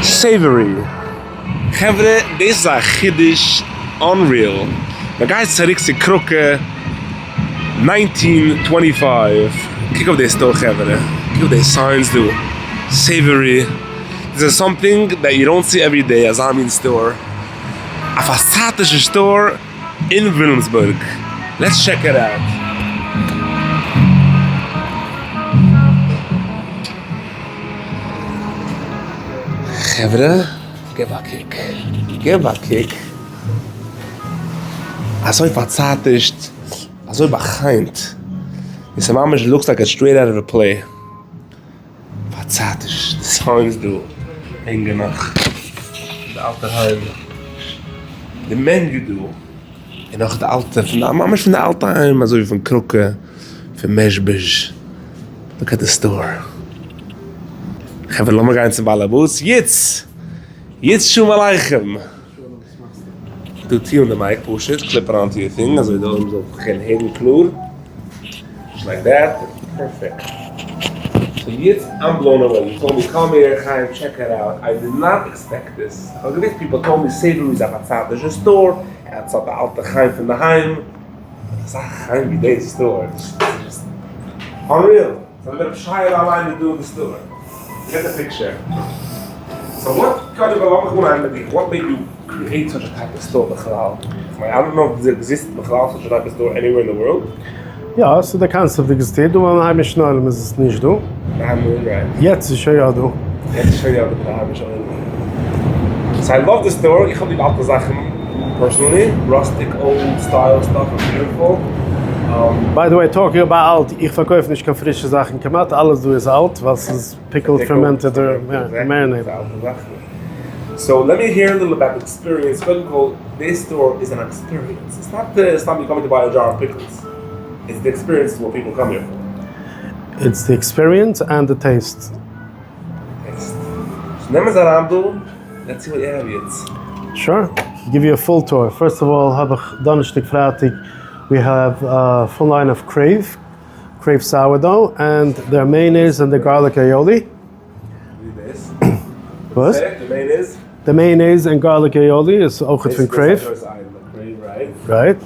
Savoury. Chevre, this is a yiddish unreal. The guy's Sarikse Krokke 1925. Kick up this store, Chevre. Kick up these signs, do. Savoury. This is something that you don't see every day as I'm in store. A fastatische store in Wilhelmsburg. Let's check it out. Chevre, give a kick. Give a kick. So fastatischt, so behind. This mamish looks like a straight out of a play. Fastatischt, the signs do. Engenach. The alte Heim. The menu do. En nog de alte, mamish van de alte Heim, also van Krokke, van Meshbish. Look at the store. Chevre, lass mal gehen zum Balabus. Jetzt schon mal Eichem. Do tea on the mic, push it, clip it onto your thing, also da so geen hidden clue. Just like that. Perfect. So jetzt, I'm blown away. You told me, come here, Chaim, check it out. I did not expect this. These people told me Savoury is a fastatische store. It's at the alte Chaim from the Heim. It's a Chaim, wie deze store. It's just unreal. So I'm going to try it online to do the store. Get the picture. So what made you create such a type of store, Bechlal? I don't know if there exists Bechlal, such a type of store anywhere in the world. Ja, so der Concept existiert, du man heimisch schnell ist es nicht du. Right. Jetzt ist ja du. Jetzt ist ja du, heimisch So I love the store. Ich habe die alte Sachen personally, rustic, old style stuff, are beautiful. By the way, talking about alt, ich verkaufe nicht keine frische Sachen gemacht, alles du ist alt, was ist pickled, fermented, or marinated. So let me hear a little about the experience. This store is an experience. It's not you coming to buy a jar of pickles. It's the experience of what people come here for. It's the experience and the taste. So nehmen wir Ramdo. Let's see what you have yet. Sure. Give you a full tour. First of all, habe ich Donnerstag fertig. We have a full line of crave sourdough, and their mayonnaise and the garlic aioli. What? The mayonnaise? The mayonnaise and garlic aioli is ook het van crave. Right.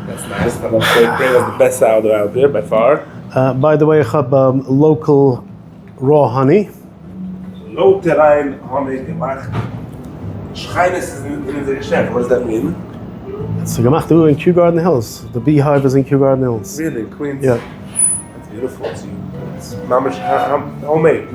That's nice. I love crave. Crave is the best sourdough out there by far. By the way, I have local raw honey. Low terrain honey gemacht. Schreines is in the geschäft. What does that mean? It's gemacht in Kew Garden Hills. The beehive is in Kew Garden Hills. Really, Queens? Yeah. That's beautiful. It's homemade.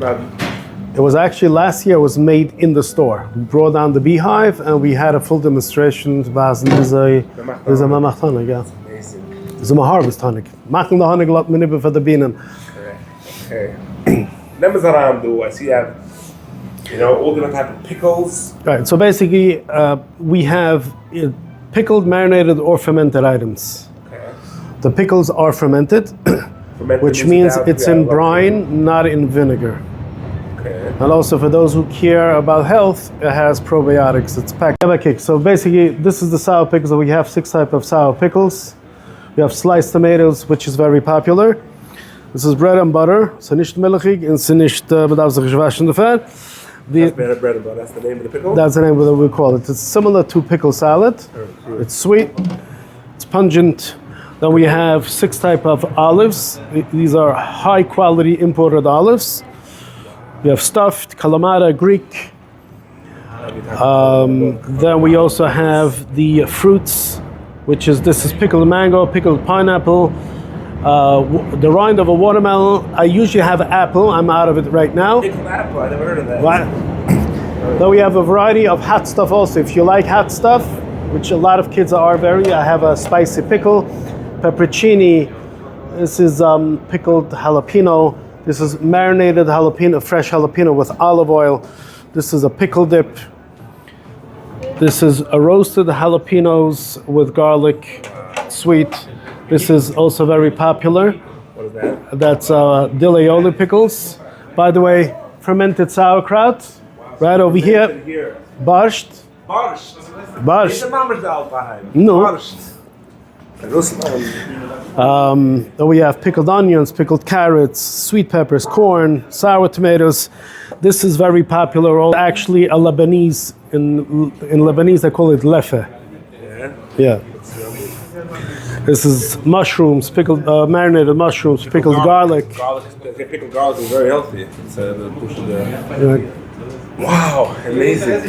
It was actually last year. It was made in the store. We brought down the beehive and we had a full demonstration. Was there's a mamach honey, yeah. Amazing. There's a harvest honey. Machen the honey lot minute for the bienen. Okay. Let me around do. I see you have, all different type of pickles. Right. So basically, we have pickled, marinated, or fermented items. Okay. The pickles are fermented, which means it's in brine, not in vinegar. Okay. And also for those who care about health, it has probiotics. It's packed. So basically, this is the sour pickles. We have 6 types of sour pickles. We have sliced tomatoes, which is very popular. This is bread and butter. So nicht milchig and so nicht bedarf sich gewaschen fat. That's bread and butter. That's the name of the pickle? That's the name of what we call it. It's similar to pickle salad. It's sweet. It's pungent. Then we have 6 types of olives. These are high quality imported olives. We have stuffed, calamari, Greek. Then we also have the fruits, this is pickled mango, pickled pineapple, the rind of a watermelon. I usually have apple. I'm out of it right now. Pickled apple, I never heard of that. Right. Then we have a variety of hot stuff also. If you like hot stuff, which a lot of kids are I have a spicy pickle, pepperoncini. This is pickled jalapeno. This is marinated jalapeno, fresh jalapeno with olive oil. This is a pickle dip. This is a roasted jalapenos with garlic, sweet. This is also very popular. What is that? That's dill aioli pickles. By the way, fermented sauerkraut, right over here. Borscht. Borscht. Borscht. Is the numbers out behind? No. Borscht. Then we have pickled onions, pickled carrots, sweet peppers, corn, sour tomatoes. This is very popular. Actually, a Lebanese in Lebanese they call it lefe. Yeah. This is mushrooms, pickled marinated mushrooms, pickled garlic. Pickled garlic is very healthy. It's wow, amazing.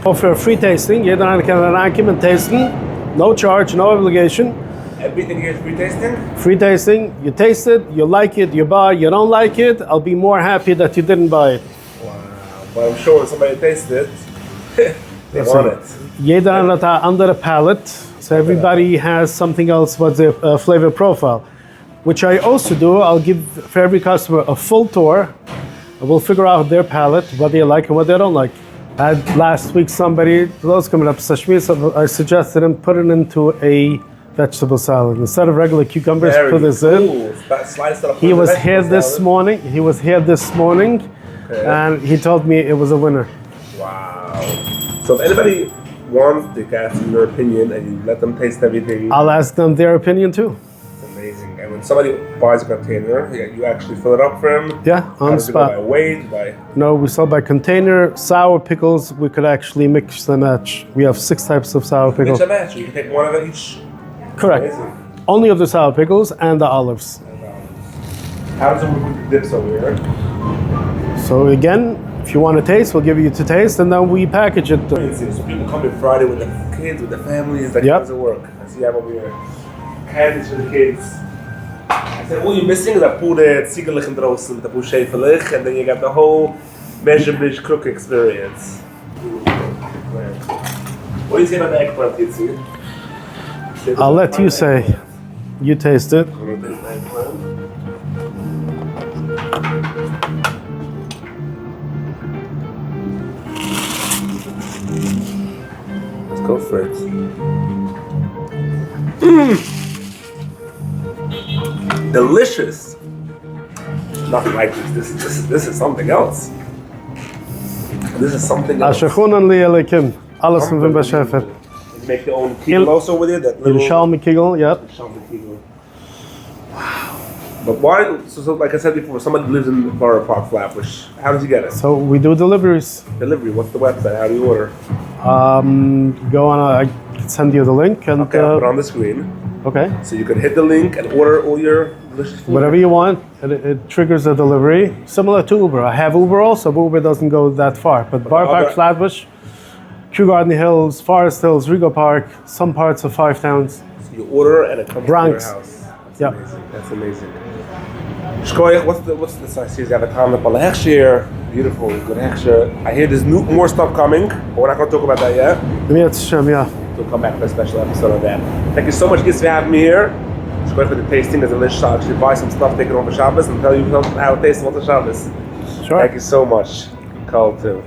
Offer free tasting. Jeder kann reinkommen tasten. No charge, no obligation. Everything here is free tasting? Free tasting. You taste it, you like it, you buy. You don't like it, I'll be more happy that you didn't buy it. Wow. But I'm sure when somebody tastes it, they want it. Jeder hat eine andere palate, so everybody has something else what's their flavor profile. Which I also do. I'll give for every customer a full tour. I will figure out their palate, what they like and what they don't like. I had last week somebody, those coming up sashimi, so I suggested him put it into a vegetable salad. Instead of regular cucumbers, put this in. He was here this morning. And he told me it was a winner. Wow. So if anybody wants to ask your opinion and you let them taste everything, I'll ask them their opinion too. It's amazing. And when somebody buys a container, you actually fill it up for them? Yeah, on the spot. By weight? By... No, we sell by container. Sour pickles, we could actually mix and match. We have 6 types of sour pickles. Mix and match. You can take one of each. Correct. Amazing. Only of the sour pickles and the olives. How does it work with the dips over here? So again, if you want to taste, we'll give you to taste, and then we package it. So people come in Friday with their kids, with their families. Like, how does it work? I see I have over here candies for the kids. I said, all you're missing is a pure ziegelichen draußen with a pure schäferlich, and then you got the whole measurement cook experience. What do you say about the eggplant, Yitzi? I'll let you say. You taste it. Let's go for it. Delicious. Nothing like this. This is something else. This is something else. Alles van Wim Beschefer. You make your own kegel also with it? That little Shalmi kegel, yep. Wow. But why, so like I said before, somebody lives in Borough Park, Flatbush. How does he get it? So we do deliveries. Delivery, what's the website? How do you order? Go on, I can send you the link. And, okay, I'll put it on the screen. Okay. So you can hit the link and order all your delicious food. Whatever you want, it triggers a delivery. Similar to Uber. I have Uber also, but Uber doesn't go that far. But Borough Park, Flatbush, Kew Garden Hills, Forest Hills, Rigo Park, some parts of 5 towns. So you order and it comes Bronx. to your house. That's yep. Amazing. That's amazing. Shkoyach, what's the size? You have a comment on the hechsher. Beautiful, good hechsher. I hear there's more stuff coming, but we're not going to talk about that yet. Yeah. We'll come back for a special episode on that. Thank you so much, Gis, for having me here. Shkoyach for the tasting. There's a delicious. I'll actually buy some stuff, take it home for Shabbos, and tell you how it tastes on the Shabbos. Sure. Thank you so much. Call too.